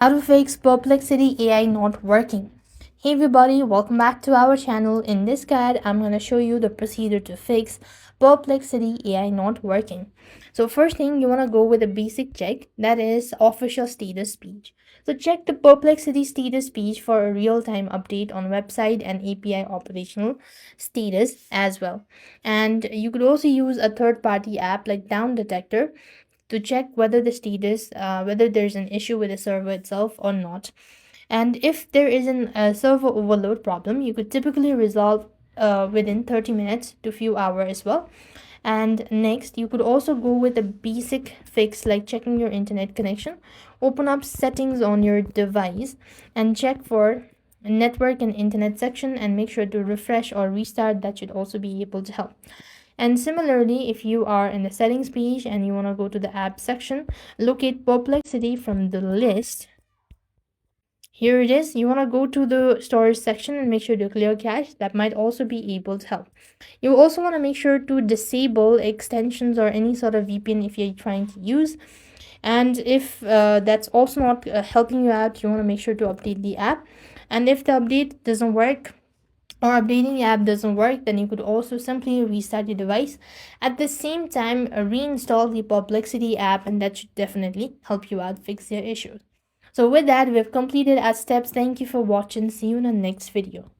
How to fix Perplexity AI not working. Hey everybody, welcome back to our channel. In this guide, I'm going to show you the procedure to fix Perplexity AI not working. So first thing, you want to go with a basic check, that is official status page. So check the Perplexity status page for a real-time update on website and API operational status as well. And you could also use a third-party app like Downdetector to check whether the status, whether there's an issue with the server itself or not. And if there is a server overload problem, you could typically resolve within 30 minutes to few hours as well. And next, you could also go with a basic fix like checking your internet connection. Open up settings on your device and check for network and internet section and make sure to refresh or restart. That should also be able to help. And similarly, if you are in the settings page and you want to go to the app section, locate Perplexity from the list. Here it is. You want to go to the storage section and make sure to clear cache. That might also be able to help. You also want to make sure to disable extensions or any sort of VPN if you're trying to use. And if that's also not helping you out, you want to make sure to update the app. And if the update doesn't work, or updating the app doesn't work, then you could also simply restart your device. At the same time, reinstall the Perplexity app, and that should definitely help you out fix your issues. So with that, we've completed our steps. Thank you for watching. See you in the next video.